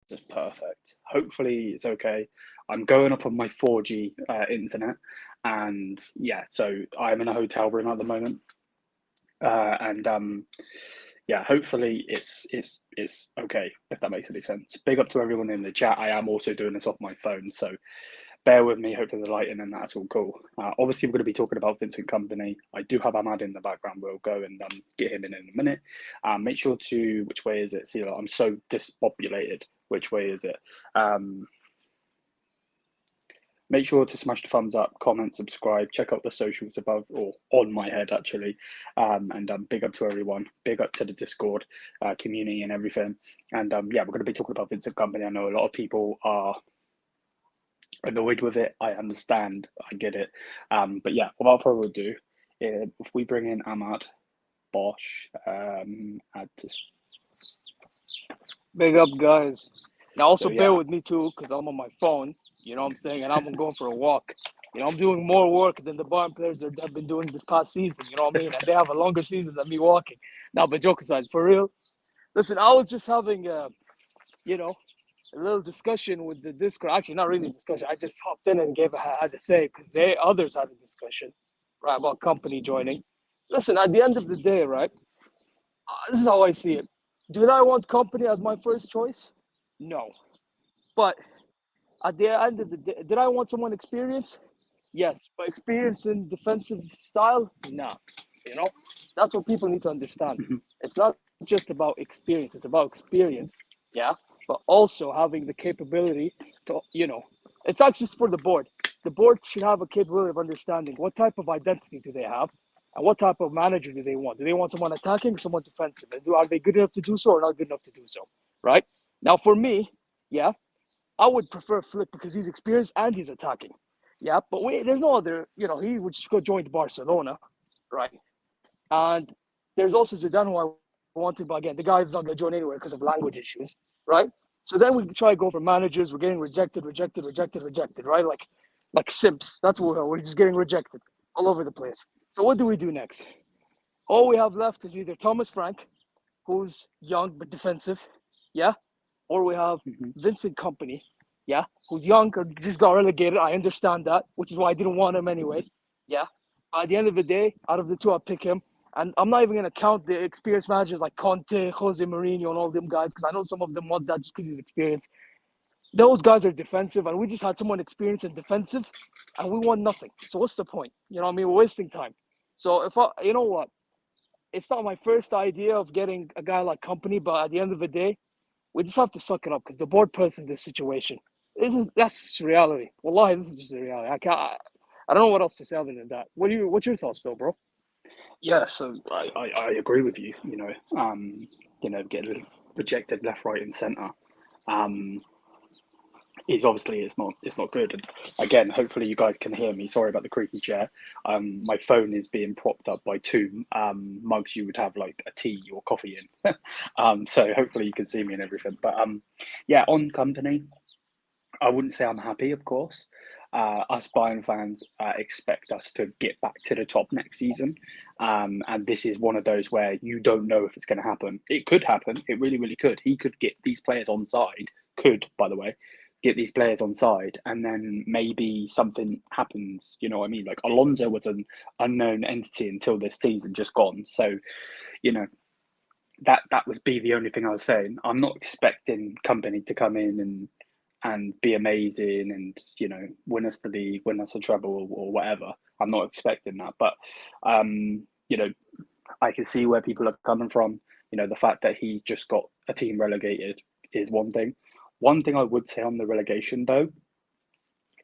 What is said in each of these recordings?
Just perfect. Hopefully it's okay. I'm going off of my 4G internet, and yeah, so I'm in a hotel room at the moment, and yeah, hopefully it's okay, if that makes any sense. Big up to everyone in the chat. I am also doing this off my phone, so bear with me. Hopefully the lighting and that's all cool. Obviously, we're going to be talking about Vincent Kompany. I do have Ahmad in the background. We'll go and get him in a minute. Make sure to, which way is it? See, I'm so disbobulated. Which way is it? Make sure to smash the thumbs up, comment, subscribe, check out the socials above or on my head actually, and big up to everyone, big up to the Discord community and everything. And yeah, we're going to be talking about Vincent Kompany. I know a lot of people are annoyed with it. I understand, I get it. But yeah, without further ado, if we bring in Ahmad, Bosch, add to... Big up, guys. Now also So, yeah. bear with me too, because I'm on my phone. You know what I'm saying? And I'm going for a walk. You know, I'm doing more work than the Bayern players that have been doing this past season. You know what I mean? And they have a longer season than me walking. Now, but joke aside, for real. Listen, I was just having, you know, a little discussion with the Discord. Actually, not really a discussion. I just hopped in and had to say, because others had a discussion, right, about Kompany joining. Listen, at the end of the day, right, this is how I see it. Did I want Kompany as my first choice? No. But at the end of the day, did I want someone experienced? Yes. But experience in defensive style? Nah. You know? That's what people need to understand. It's not just about experience. It's about experience. Yeah? But also having the capability to, you know, it's not just for the board. The board should have a capability of understanding what type of identity do they have and what type of manager do they want. Do they want someone attacking or someone defensive? And are they good enough to do so or not good enough to do so? Right? Now, for me, yeah, I would prefer Flick because he's experienced and he's attacking. Yeah, but there's no other, you know, he would just go join Barcelona, right? And there's also Zidane who I wanted, but again, the guy's not going to join anywhere because of language issues, right? So then we try to go for managers. We're getting rejected, right? Like simps. That's what we're just getting rejected all over the place. So what do we do next? All we have left is either Thomas Frank, who's young but defensive, yeah, or we have Vincent Kompany, yeah, who's young or just got relegated. I understand that, which is why I didn't want him anyway. Yeah. At the end of the day, out of the two, I'll pick him. And I'm not even going to count the experienced managers like Conte, Jose Mourinho, and all them guys, because I know some of them want that just because he's experienced. Those guys are defensive, and we just had someone experienced and defensive, and we won nothing. So what's the point? You know what I mean? We're wasting time. So you know what? It's not my first idea of getting a guy like Kompany, but at the end of the day, we just have to suck it up because the board put us in this situation. That's just reality. Wallahi, this is just the reality. I don't know what else to say other than that. What's your thoughts though, bro? Yeah, so I agree with you. Getting rejected left, right, and centre. Is obviously it's not good. And again, hopefully you guys can hear me. Sorry about the creaky chair. My phone is being propped up by two mugs you would have like a tea or coffee in. So hopefully you can see me and everything. But yeah, on Kompany, I wouldn't say I'm happy, of course. Us Bayern fans expect us to get back to the top next season. And this is one of those where you don't know if it's going to happen. It could happen. It really, really could. He could get these players on side. Could, by the way, get these players on side. And then maybe something happens. You know what I mean? Like Alonso was an unknown entity until this season, just gone. So, you know, that was the only thing I was saying. I'm not expecting Kompany to come in and be amazing and, you know, win us the league, win us a treble or whatever. I'm not expecting that. But, you know, I can see where people are coming from. You know, the fact that he just got a team relegated is one thing. One thing I would say on the relegation, though,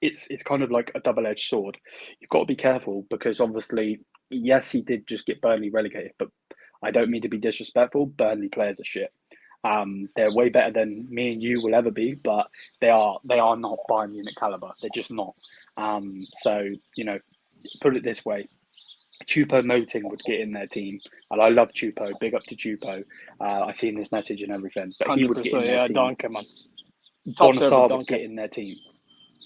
it's kind of like a double-edged sword. You've got to be careful because obviously, yes, he did just get Burnley relegated, but I don't mean to be disrespectful. Burnley players are shit. They're way better than me and you will ever be, but they are not Bayern Munich caliber. They're just not. So, you know, put it this way. Choupo-Moting would get in their team, and I love Choupo. Big up to Choupo. I seen this message and everything, but he would get in their team. Donkey, man. Bonassar would get in their team,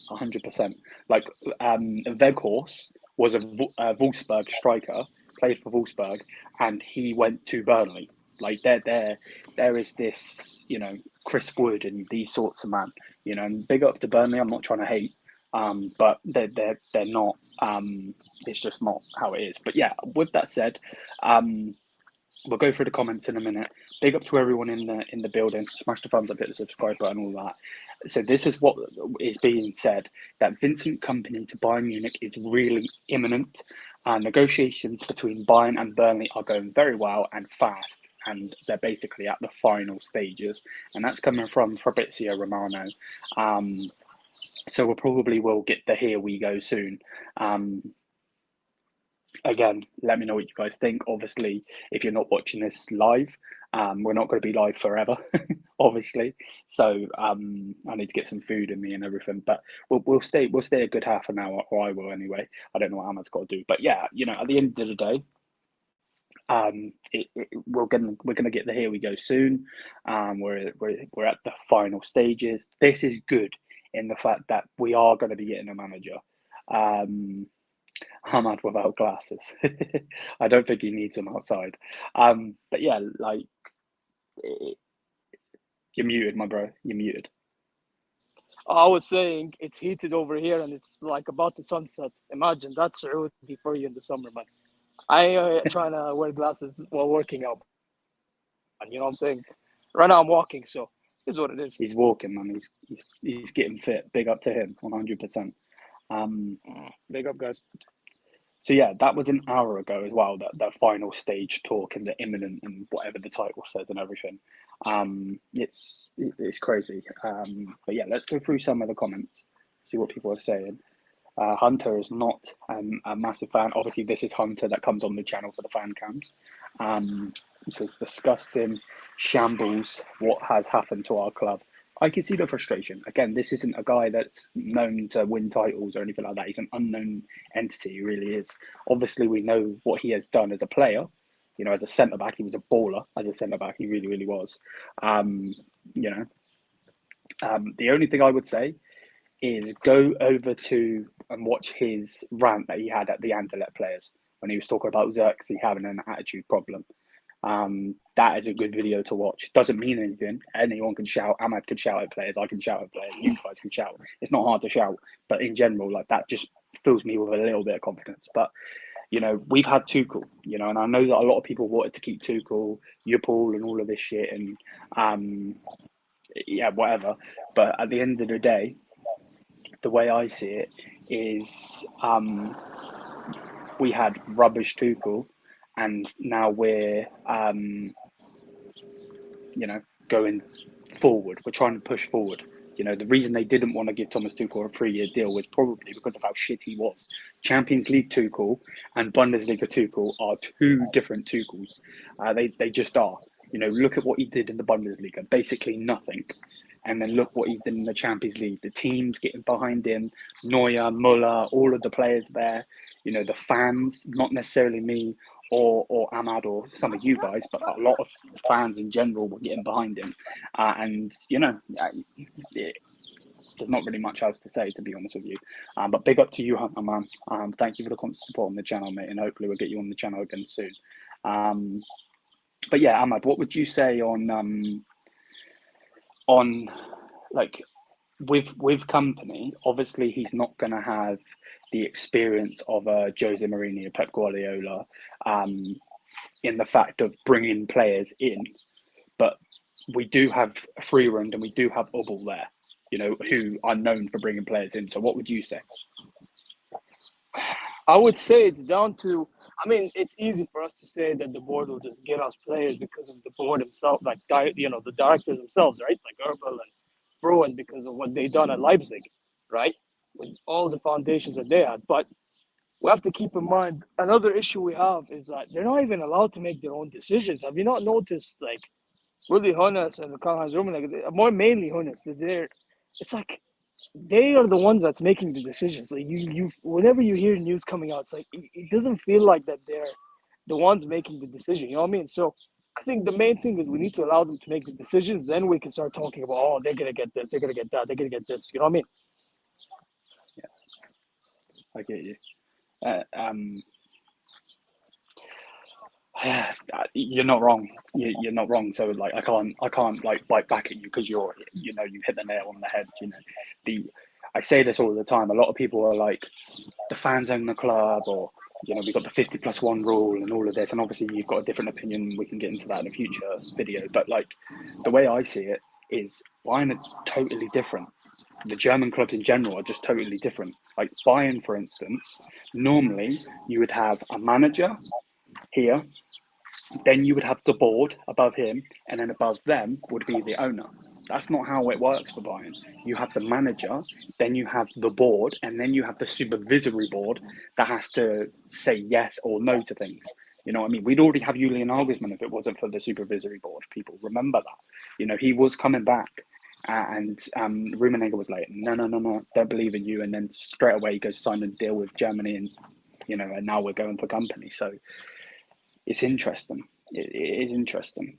100%. Like Weghorst was a Wolfsburg striker, played for Wolfsburg, and he went to Burnley. Like there is this, you know, Chris Wood and these sorts of man, you know. And big up to Burnley. I'm not trying to hate, but they're not. It's just not how it is. But yeah, with that said, we'll go through the comments in a minute. Big up to everyone in the building. Smash the thumbs up, hit the subscribe button, all that. So this is what is being said, that Vincent Kompany to Bayern Munich is really imminent. Negotiations between Bayern and Burnley are going very well and fast, and they're basically at the final stages. And that's coming from Fabrizio Romano. So we probably will get the here we go soon. Again, let me know what you guys think. Obviously, if you're not watching this live, we're not going to be live forever, obviously. So I need to get some food in me and everything. But we'll stay a good half an hour, or I will anyway. I don't know what Ahmad's got to do. But yeah, you know, at the end of the day, we're gonna get the here we go soon. We're at the final stages. This is good in the fact that we are going to be getting a manager. Ahmad without glasses. I don't think he needs them outside. But yeah, like, you're muted, my bro. You're muted. I was saying it's heated over here and it's like about to sunset. Imagine that's Saudi for you in the summer, man. I trying to wear glasses while working out. And you know what I'm saying? Right now I'm walking, so it's what it is. He's walking, man. He's getting fit. Big up to him, 100%. Big up, guys. So yeah, that was an hour ago as well. That final stage talk and the imminent and whatever the title says and everything. It's crazy. But yeah, let's go through some of the comments. See what people are saying. Hunter is not a massive fan. Obviously, this is Hunter that comes on the channel for the fan cams. He says, disgusting, shambles, what has happened to our club. I can see the frustration. Again, this isn't a guy that's known to win titles or anything like that. He's an unknown entity, he really is. Obviously, we know what he has done as a player. You know, as a centre-back, he was a baller as a centre-back. He really, really was. You know, the only thing I would say is go over to and watch his rant that he had at the Anderlecht players when he was talking about Xerxes having an attitude problem. That is a good video to watch. Doesn't mean anything. Anyone can shout. Ahmad could shout at players. I can shout at players. You guys can shout. It's not hard to shout. But in general, like, that just fills me with a little bit of confidence. But, you know, we've had Tuchel, you know, and I know that a lot of people wanted to keep Tuchel, Yupul and all of this shit and, yeah, whatever. But at the end of the day, the way I see it is we had rubbish Tuchel, and now we're, you know, going forward. We're trying to push forward. You know, the reason they didn't want to give Thomas Tuchel a 3-year deal was probably because of how shit he was. Champions League Tuchel and Bundesliga Tuchel are two different Tuchels. They just are. You know, look at what he did in the Bundesliga. Basically nothing. And then look what he's done in the Champions League. The team's getting behind him. Neuer, Muller, all of the players there. You know, the fans, not necessarily me or Ahmad or some of you guys, but a lot of fans in general were getting behind him. And, you know, there's not really much else to say, to be honest with you. But big up to you, Hunter, man. Thank you for the constant support on the channel, mate. And hopefully we'll get you on the channel again soon. But yeah, Ahmad, what would you say on like with Kompany? Obviously he's not going to have the experience of Jose Mourinho, Pep Guardiola, in the fact of bringing players in, but we do have Freerund and we do have Ubel there, you know, who are known for bringing players in. So what would you say? I would say it's down to, I mean, it's easy for us to say that the board will just get us players because of the board himself, like, you know, the directors themselves, right? Like Erbel and Bruin, because of what they done at Leipzig, right? With all the foundations that they had. But we have to keep in mind, another issue we have is that they're not even allowed to make their own decisions. Have you not noticed, like, Willy Hoeneß and Karl-Heinz Rummenigge, more mainly Hoeneß, it's like, they are the ones that's making the decisions. Like you whenever you hear news coming out, it's like it doesn't feel like that they're the ones making the decision. You know what I mean? So I think the main thing is we need to allow them to make the decisions. Then we can start talking about, oh, they're gonna get this, they're gonna get that, they're gonna get this. You know what I mean? Yeah, I get you. You're not wrong. You're not wrong. So like, I can't like bite back at you because you've hit the nail on the head. I say this all the time. A lot of people are like, the fans own the club, or we've got the 50+1 rule and all of this. And obviously, you've got a different opinion. We can get into that in a future video. But like, the way I see it is, Bayern are totally different. The German clubs in general are just totally different. Like Bayern, for instance, normally you would have a manager here, then you would have the board above him, and then above them would be the owner. That's not how it works for Bayern. You have the manager, then you have the board, and then you have the supervisory board that has to say yes or no to things. You know what I mean? We'd already have Julian if it wasn't for the supervisory board. People remember that. He was coming back, and Rummenigge was like, no, don't believe in you. And then straight away he goes sign a deal with Germany, and and now we're going for Kompany. So it's interesting. It is interesting.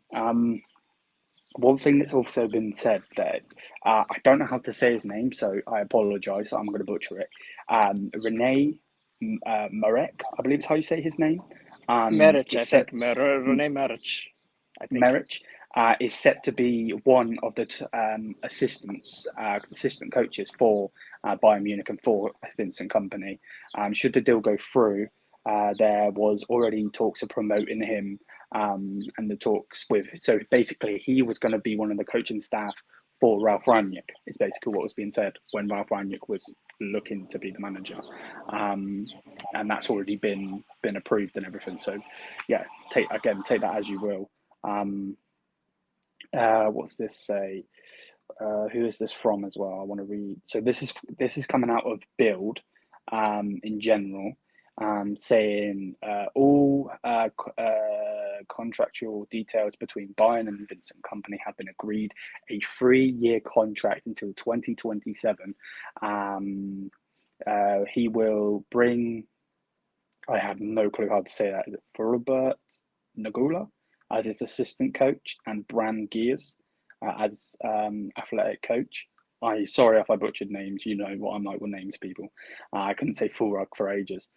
One thing that's also been said that I don't know how to say his name, so I apologise. I'm going to butcher it. Rene Marek, I believe is how you say his name. Maric, I think. Rene Maric, I think. Maric is set to be one of the assistant coaches for Bayern Munich and for Vincent Kompany. Should the deal go through, there was already talks of promoting him, and the talks with. So basically, he was going to be one of the coaching staff for Ralf Rangnick. Is basically what was being said when Ralf Rangnick was looking to be the manager, and that's already been approved and everything. So, yeah, take that as you will. What's this say? Who is this from as well? I want to read. So this is coming out of Build, in general, saying all contractual details between Bayern and Vincent Kompany have been agreed. A 3-year contract until 2027. He will bring. I have no clue how to say that. Is it Furubert Nagula as his assistant coach, and Bran Gears as athletic coach. Sorry if I butchered names. You know what I'm like with names, people. I couldn't say Fulrug for ages.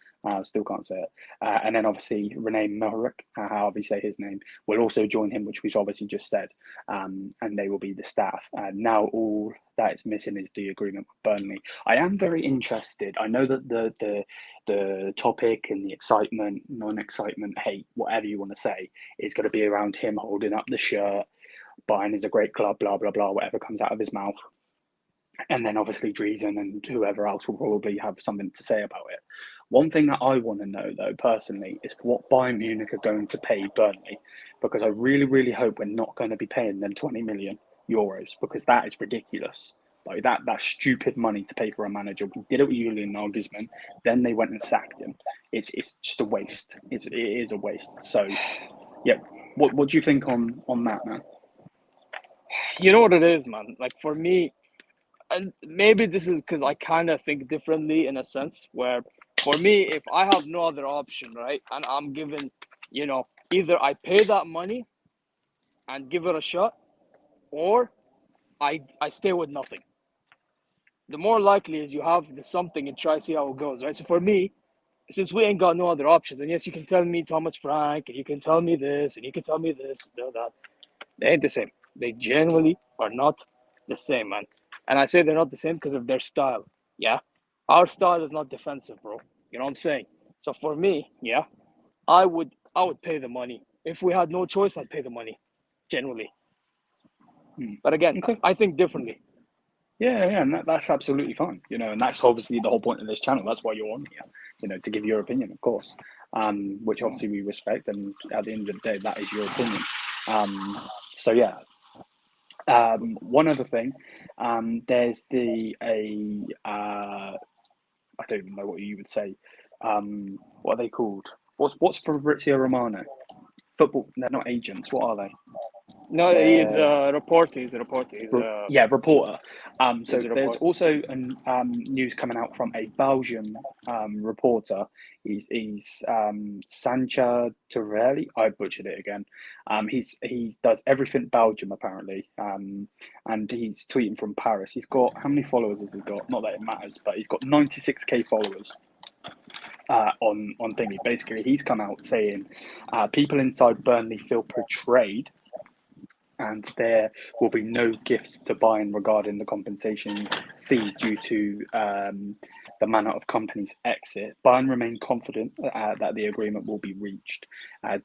Still can't say it. And then obviously Rene Melrick, however you say his name, will also join him, which we've obviously just said. And they will be the staff. Now all that is missing is the agreement with Burnley. I am very interested. I know that the topic and the excitement, non-excitement, hate, whatever you want to say, is going to be around him holding up the shirt. Bayern is a great club, blah, blah, blah, whatever comes out of his mouth. And then obviously Driesen and whoever else will probably have something to say about it. One thing that I want to know, though, personally, is what Bayern Munich are going to pay Burnley, because I really, really hope we're not going to be paying them 20 million euros, because that is ridiculous. Like that's stupid money to pay for a manager. We did it with Julian Nagelsmann, then they went and sacked him. It's just a waste. It is a waste. So, yeah, what do you think on that, man? You know what it is, man? Like, for me, and maybe this is because I kind of think differently in a sense where, for me, if I have no other option, right, and I'm given, either I pay that money and give it a shot, or I stay with nothing. The more likely is you have something and try to see how it goes, right? So for me, since we ain't got no other options, and yes, you can tell me Thomas Frank, and you can tell me this, and you can tell me this, and that, they ain't the same. They genuinely are not the same, man. And I say they're not the same because of their style. Yeah, our style is not defensive, bro. You know what I'm saying? So for me, yeah, I would pay the money. If we had no choice, I'd pay the money, generally. But again, okay. I think differently. Yeah, and that's absolutely fine. And that's obviously the whole point of this channel. That's why you're on here, to give your opinion, of course, which obviously we respect. And at the end of the day, that is your opinion. So yeah. One other thing, there's I don't even know what you would say. What are they called? What's Fabrizio Romano? Football? They're not agents. What are they? No, he's a reporter. He's a reporter. Reporter. So there's also news coming out from a Belgian reporter. He's Sancha Torelli. I butchered it again. He does everything Belgium apparently, and he's tweeting from Paris. He's got, how many followers has he got? Not that it matters, but he's got 96k followers. on thingy. Basically, he's come out saying people inside Burnley feel portrayed, and there will be no gifts to Bayern regarding the compensation fee due to the manner of Kompany's exit. Bayern remain confident that the agreement will be reached.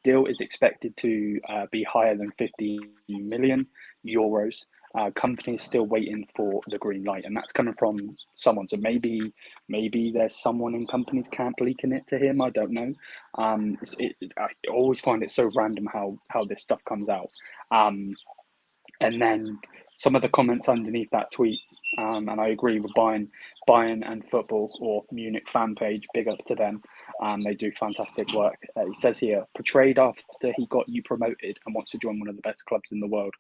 Deal is expected to be higher than 50 million euros. Kompany is still waiting for the green light, and that's coming from someone. So maybe there's someone in Kompany's camp leaking it to him. I don't know. I always find it so random how this stuff comes out. And then some of the comments underneath that tweet, and I agree with Bayern and football or Munich fan page. Big up to them. They do fantastic work. He says here, portrayed after he got you promoted and wants to join one of the best clubs in the world, ?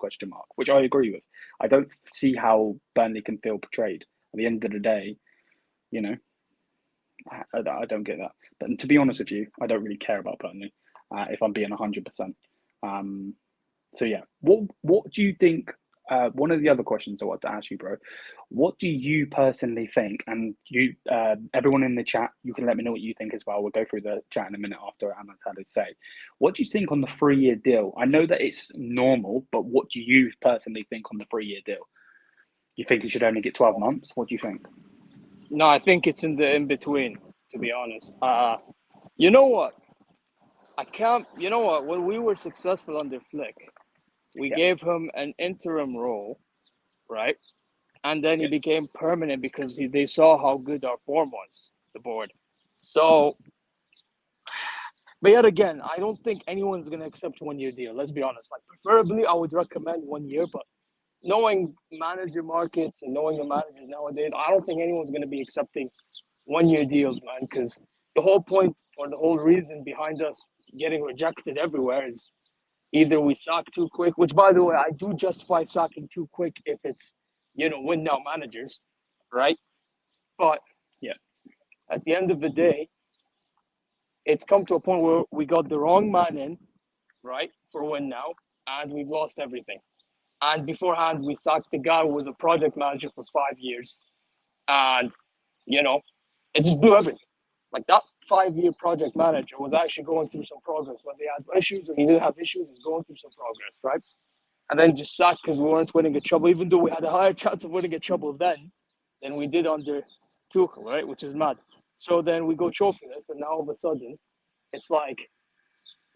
Which I agree with. I don't see how Burnley can feel portrayed. At the end of the day, you know, I don't get that. But to be honest with you, I don't really care about Burnley, if I'm being 100%. So yeah, what do you think? One of the other questions I want to ask you, bro, what do you personally think? And you, everyone in the chat, you can let me know what you think as well. We'll go through the chat in a minute after Ahmad had his say. What do you think on the 3-year deal? I know that it's normal, but what do you personally think on the 3-year deal? You think he should only get 12 months? What do you think? No, I think it's in between, to be honest. You know what? You know what? When we were successful under Flick, we gave him an interim role, right? And then he became permanent because they saw how good our form was, the board. So, but yet again, I don't think anyone's going to accept 1-year deal. Let's be honest. Like, preferably, I would recommend 1 year, but knowing manager markets and knowing the managers nowadays, I don't think anyone's going to be accepting 1-year deals, man, because the whole point or the whole reason behind us getting rejected everywhere is either we sack too quick, which, by the way, I do justify sacking too quick if it's, win now managers, right? But at the end of the day, it's come to a point where we got the wrong man in, right, for win now, and we've lost everything. And beforehand, we sacked the guy who was a project manager for 5 years, and, it just blew everything. Like, that 5-year project manager was actually going through some progress. When they had issues or he didn't have issues, he was going through some progress, right? And then just sacked because we weren't winning a treble, even though we had a higher chance of winning a treble then than we did under Tuchel, right? Which is mad. So then we go trophyless, and now all of a sudden, it's like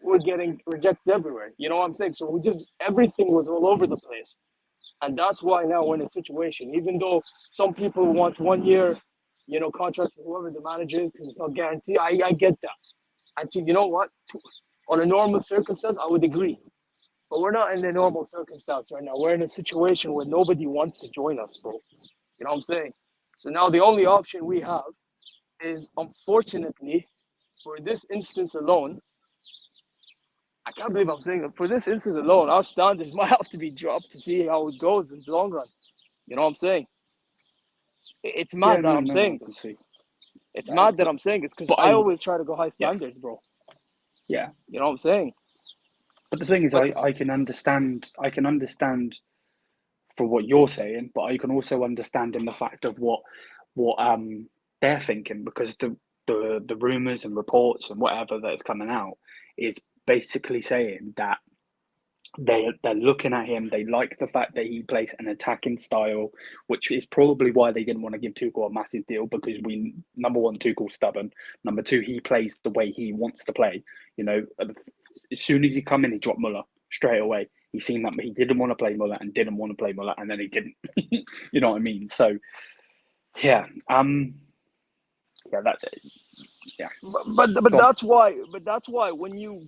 we're getting rejected everywhere. You know what I'm saying? So everything was all over the place. And that's why now we're in a situation, even though some people want 1 year, contracts with whoever the manager is because it's not guaranteed. I get that. And you know what? On a normal circumstance, I would agree. But we're not in a normal circumstance right now. We're in a situation where nobody wants to join us, bro. You know what I'm saying? So now the only option we have is, unfortunately, for this instance alone, I can't believe I'm saying that. For this instance alone, our standards might have to be dropped to see how it goes in the long run. You know what I'm saying? It's mad that I'm saying this. It's mad that I'm saying this because I always try to go high standards, bro. Yeah. You know what I'm saying? But the thing is, I can understand for what you're saying, but I can also understand in the fact of what they're thinking, because the rumours and reports and whatever that's coming out is basically saying that they're looking at him. They like the fact that he plays an attacking style, which is probably why they didn't want to give Tuchel a massive deal, because number one, Tuchel's stubborn. Number two, he plays the way he wants to play. As soon as he come in, he dropped Muller straight away. He seen that he didn't want to play Muller and didn't want to play Muller, and then he didn't. You know what I mean? So, yeah, that's it. Yeah, but that's why. But that's why when you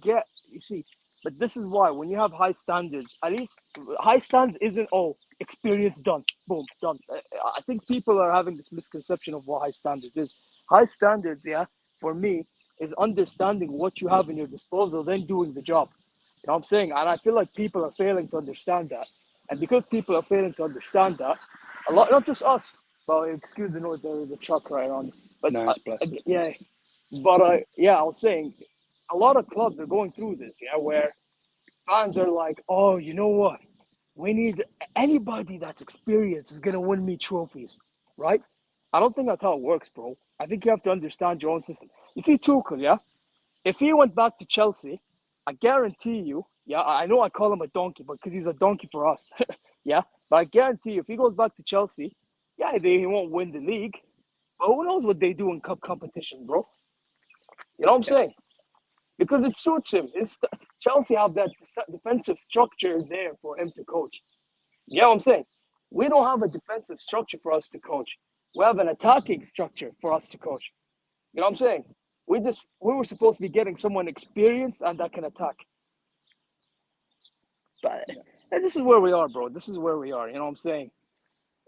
see. But this is why when you have high standards, at least high standards isn't experience done, boom, done. I think people are having this misconception of what high standards is. High standards, for me, is understanding what you have in your disposal, then doing the job. You know what I'm saying? And I feel like people are failing to understand that. And because people are failing to understand that, a lot, not just us, but excuse the noise, there is a truck right on. But no, I was saying, a lot of clubs are going through this, where fans are like, oh, you know what? We need anybody that's experienced is going to win me trophies, right? I don't think that's how it works, bro. I think you have to understand your own system. You see Tuchel, yeah? If he went back to Chelsea, I guarantee you, yeah, I know I call him a donkey, but because he's a donkey for us, yeah? But I guarantee you, if he goes back to Chelsea, yeah, he won't win the league. But who knows what they do in cup competitions, bro? You know what I'm saying? Because it suits him. Chelsea have that defensive structure there for him to coach. You know what I'm saying? We don't have a defensive structure for us to coach. We have an attacking structure for us to coach. You know what I'm saying? We were supposed to be getting someone experienced and that can attack. But and this is where we are, bro. This is where we are. You know what I'm saying?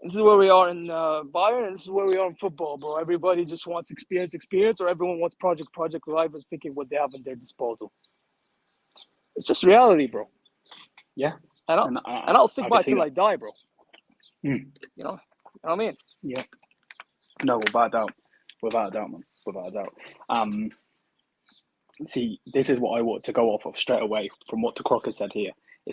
This is where we are in Bayern, and this is where we are in football, bro. Everybody just wants experience, or everyone wants project life and thinking what they have at their disposal. It's just reality, bro. Yeah. And I'll stick by it till I die, bro. Mm. You know what I mean? Yeah. No, without a doubt, man, without a doubt. See, this is what I want to go off of straight away from what the Crocker said here.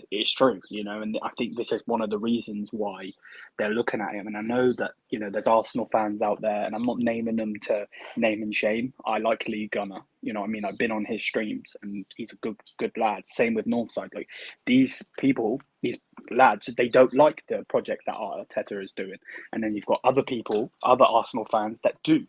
It's true, you know, and I think this is one of the reasons why they're looking at him. And I know that, you know, there's Arsenal fans out there, and I'm not naming them to name and shame. I like Lee Gunner, you know what I mean? I've been on his streams, and he's a good lad. Same with Northside. Like, these people, these lads, they don't like the project that Arteta is doing. And then you've got other people, other Arsenal fans that do.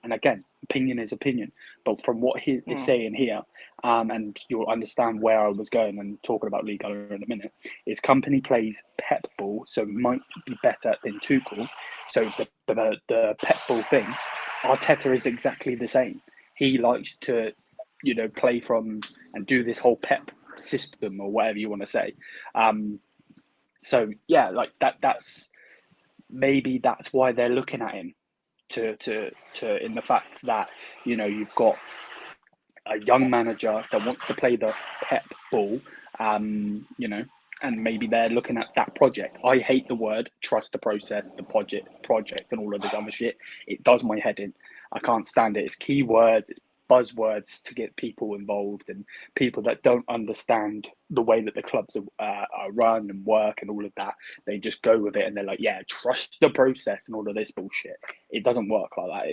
And again, opinion is opinion. But from what he is saying here, and you'll understand where I was going and talking about Liga in a minute, is Kompany plays Pep ball, so might be better than Tuchel. So the Pep ball thing, Arteta is exactly the same. He likes to, you know, play from and do this whole Pep system or whatever you want to say. So yeah, like that's maybe that's why they're looking at him. To in the fact that, you know, you've got a young manager that wants to play the Pep ball, you know, and maybe they're looking at that project. I hate the word trust the process, the project, and all of this other shit. It does my head in. I can't stand it. It's keywords, it's buzzwords to get people involved, and people that don't understand the way that the clubs are run and work and all of that. They just go with it and they're like, yeah, trust the process and all of this bullshit. It doesn't work like that.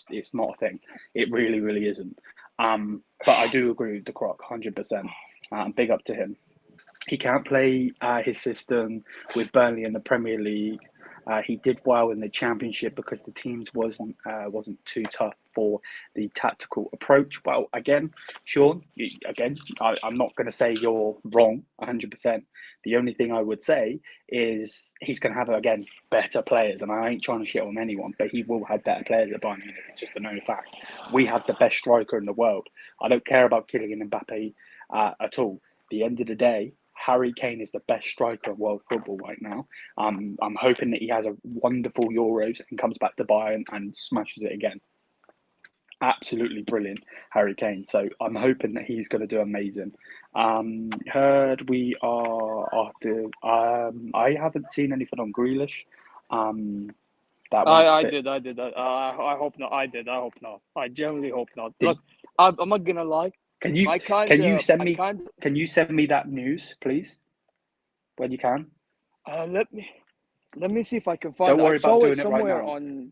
It's not a thing. It really, really isn't. But I do agree with the Croc 100%. Big up to him. He can't play his system with Burnley in the Premier League. He did well in the Championship because the teams wasn't too tough for the tactical approach. Well, again, Sean, I'm not going to say you're wrong 100%. The only thing I would say is he's going to have, again, better players. And I ain't trying to shit on anyone, but he will have better players at Bayern Munich. It's just a known fact. We have the best striker in the world. I don't care about Kylian Mbappe at all. At the end of the day, Harry Kane is the best striker of world football right now. I'm hoping that he has a wonderful Euros and comes back to Bayern and smashes it again. Absolutely brilliant, Harry Kane. So I'm hoping that he's going to do amazing. Heard we are after. I haven't seen anything on Grealish. I did. I hope not. I hope not. I genuinely hope not. Look, I'm not gonna lie. Can you send me that news, please, when you can? Let me see if I can find. Don't worry about doing it right now. On.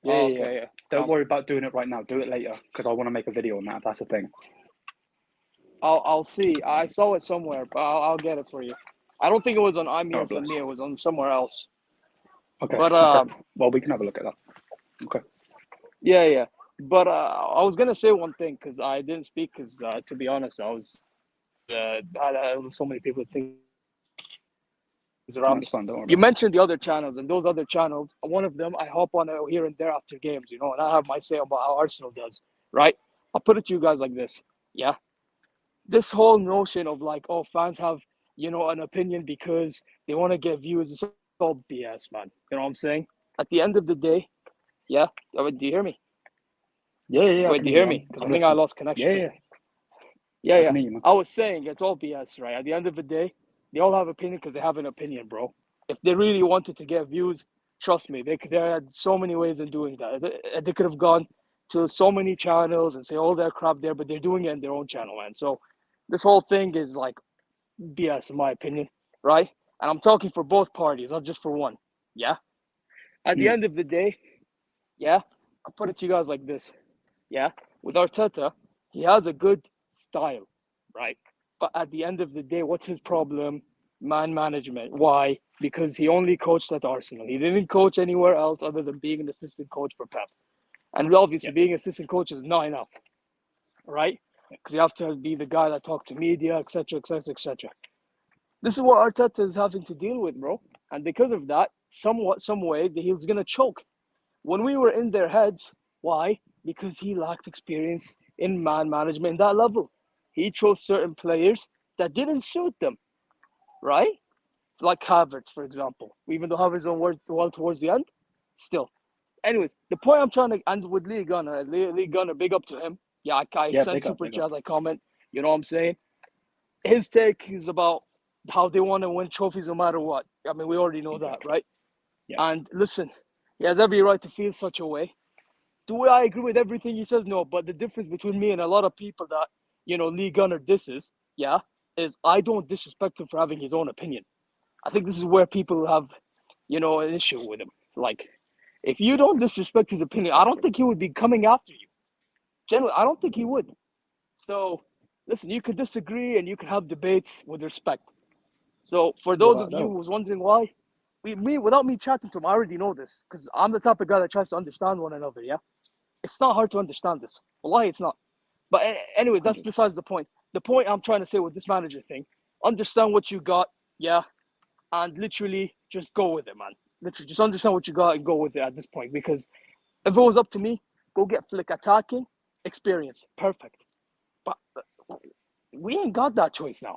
Yeah. Don't worry about doing it right now. Do it later because I want to make a video on that. If that's the thing. I'll see. I saw it somewhere, but I'll get it for you. I don't think it was on Imminent and me. It was on somewhere else. Okay. But well, we can have a look at that. Okay. Yeah. But I was gonna say one thing because I didn't speak because to be honest, I was so many people think around me. You mentioned the other channels, and those other channels, one of them I hop on here and there after games, you know, and I have my say about how Arsenal does, right? I'll put it to you guys like this, yeah? This whole notion of like, oh, fans have, you know, an opinion because they want to get views, it's all BS, man. You know what I'm saying? At the end of the day, yeah? Do you hear me? Yeah. Wait, do you hear me? Because I think I lost connection. Yeah. I was saying it's all BS, right? At the end of the day, they all have opinion because they have an opinion, bro. If they really wanted to get views, trust me, they had so many ways of doing that. They could have gone to so many channels and say all their crap there, but they're doing it in their own channel, man. So this whole thing is like BS, in my opinion, right? And I'm talking for both parties, not just for one, yeah? At the end of the day, yeah, I'll put it to you guys like this. yeah, with Arteta, he has a good style, right? But at the end of the day, what's his problem? Man management. Why? Because he only coached at Arsenal. He didn't coach anywhere else other than being an assistant coach for Pep. And obviously, being an assistant coach is not enough, right? Because you have to be the guy that talks to media, etc., etc., etc. This is what Arteta is having to deal with, bro. And because of that, some way, he's gonna choke. When we were in their heads, why? Because he lacked experience in man management in that level. He chose certain players that didn't suit them, right? Like Havertz, for example. Even though Havertz don't work well towards the end, still. Anyways, the point I'm trying to end with Lee Gunner, big up to him. Yeah, I sent super chats, I comment. You know what I'm saying? His take is about how they want to win trophies no matter what. I mean, we already know that, right? Yeah. And listen, he has every right to feel such a way. Do I agree with everything he says? No, but the difference between me and a lot of people that, Lee Gunner disses, is I don't disrespect him for having his own opinion. I think this is where people have, an issue with him. Like, if you don't disrespect his opinion, I don't think he would be coming after you. Generally, I don't think he would. So, listen, you could disagree and you can have debates with respect. So, for those of you who's wondering why, without me chatting to him, I already know this because I'm the type of guy that tries to understand one another. Yeah, it's not hard to understand this. Wallahi, it's not. But anyway, that's besides the point. The point I'm trying to say with this manager thing, understand what you got, and literally just go with it, man. Literally, just understand what you got and go with it at this point. Because if it was up to me, go get Flick attacking experience, perfect. But we ain't got that choice now.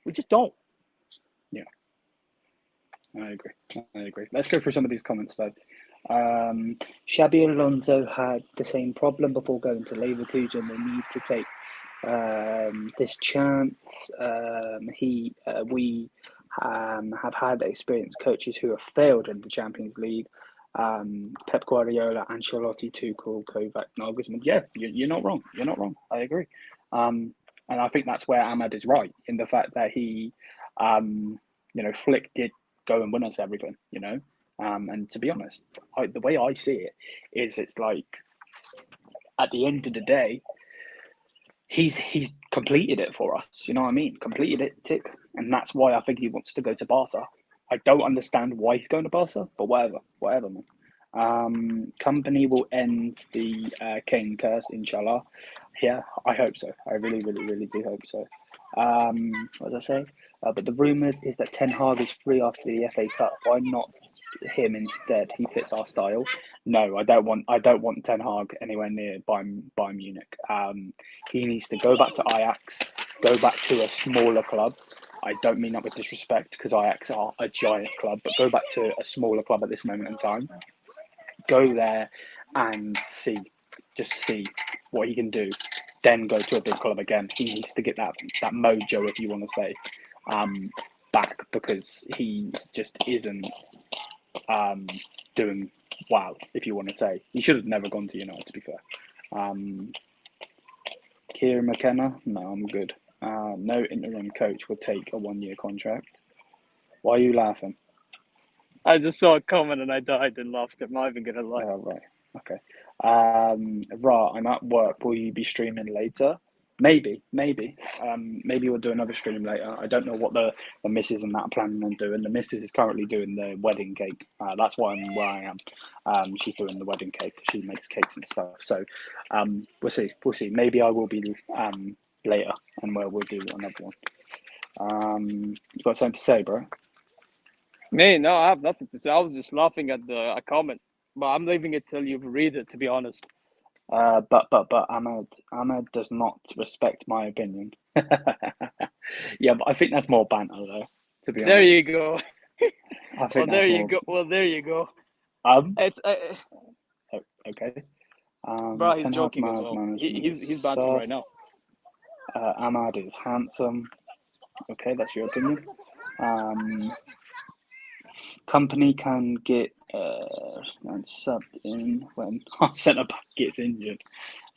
We just don't. Yeah, I agree. Let's go through some of these comments though. Xabi Alonso had the same problem before going to Leverkusen. They need to take this chance. We have had experienced coaches who have failed in the Champions League. Pep Guardiola, Ancelotti, Tuchel, Kovac, Nagelsmann. Yeah, you're not wrong. You're not wrong. I agree. And I think that's where Ahmad is right in the fact that he, Flick did go and win us everything, and to be honest, the way I see it is it's like at the end of the day, he's completed it for us. You know what I mean? Completed it, tick. And that's why I think he wants to go to Barca. I don't understand why he's going to Barca, but whatever, man. Kompany will end the Kane curse, inshallah. Yeah, I hope so. I really, really, really do hope so. What did I say? But the rumours is that Ten Hag is free after the FA Cup. Why not him instead? He fits our style. No, I don't want Ten Hag anywhere near Bayern Munich. He needs to go back to Ajax, go back to a smaller club. I don't mean that with disrespect because Ajax are a giant club, but go back to a smaller club at this moment in time. Go there and just see what he can do. Then go to a big club again. He needs to get that mojo, if you want to say, back because he just isn't doing well, if you want to say. He should have never gone to United, to be fair. Kieran McKenna, no, I'm good. No interim coach will take a 1-year contract. Why are you laughing? I just saw a comment and I died and laughed. I'm not even gonna lie. Oh, right. Okay. I'm at work. Will you be streaming later? Maybe. Maybe we'll do another stream later. I don't know what the missus and that are planning on doing. The missus is currently doing the wedding cake. That's why I'm where I am. She's doing the wedding cake. She makes cakes and stuff. So, we'll see. Maybe I will be later, and we'll do another one. You got something to say, bro? Me, no, I have nothing to say. I was just laughing at the comment, but I'm leaving it till you read it. To be honest. But Ahmed does not respect my opinion. Yeah, but I think that's more banter though. To be honest. There you go. Well, there you go. Well, there you go. It's okay. Bro, he's joking as well. He's bantering right now. Ahmad is handsome. Okay, that's your opinion. Kompany can get and subbed in when our centre back gets injured.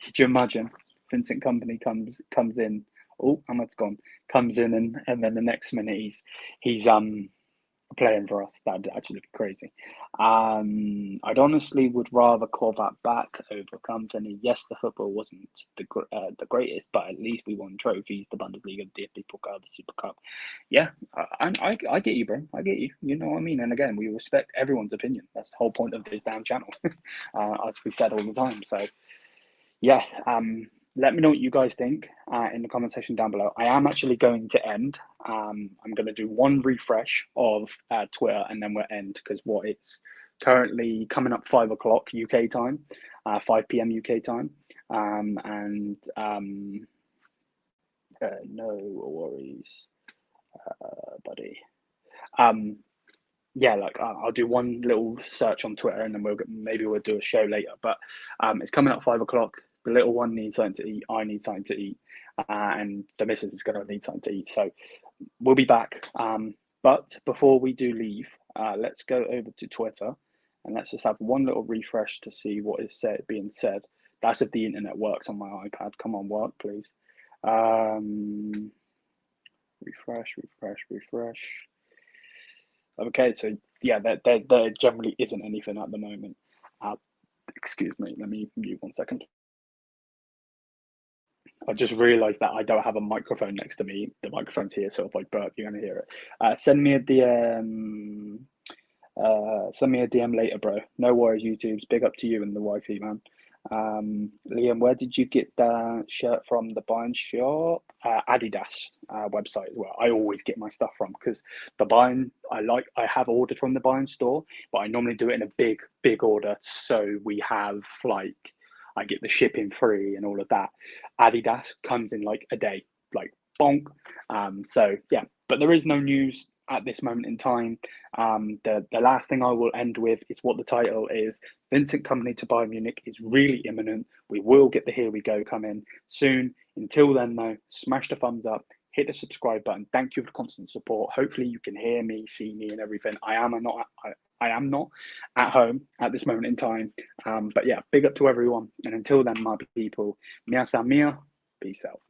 Could you imagine? Vincent Kompany comes in. Oh, Ahmad's gone. Comes in and then the next minute he's playing for us. That'd actually be crazy. I'd honestly would rather call that back over company. Yes, the football wasn't the greatest, but at least we won trophies, the Bundesliga, the DFB Pokal, the Super Cup. Yeah, I get you, bro. I get you. You know what I mean? And again, we respect everyone's opinion. That's the whole point of this damn channel, as we said all the time. So, yeah, let me know what you guys think in the comment section down below. I am actually going to end. I'm going to do one refresh of Twitter, and then we'll end, because it's currently coming up 5 o'clock UK time, 5 p.m. UK time. No worries, buddy. Yeah, like I'll do one little search on Twitter, and then maybe we'll do a show later. But it's coming up 5 o'clock. The little one needs something to eat. I need something to eat, and the missus is going to need something to eat. So we'll be back. But before we do leave, let's go over to Twitter, and let's just have one little refresh to see what is being said. That's if the internet works on my iPad. Come on, work, please. Refresh. Okay, so yeah, there generally isn't anything at the moment. Excuse me, let me mute 1 second. I just realised that I don't have a microphone next to me. The microphone's here, so if I burp, you're going to hear it. Send me a DM. Send me a DM later, bro. No worries, YouTube's big up to you and the wifey, man. Liam, where did you get that shirt from? The Bayern shop? Adidas website as well. I always get my stuff from, because the Bayern, I have ordered from the Bayern store, but I normally do it in a big order, so we have I get the shipping free and all of that. Adidas comes in like a day, like bonk. So yeah, but there is no news at this moment in time. The last thing I will end with is what the title is. Vincent Kompany to Bayern Munich is really imminent. We will get the Here We Go coming soon. Until then, though, smash the thumbs up, hit the subscribe button. Thank you for the constant support. Hopefully you can hear me, see me, and everything. I am not at home at this moment in time. But yeah, big up to everyone. And until then, my people, mia san mia, peace out.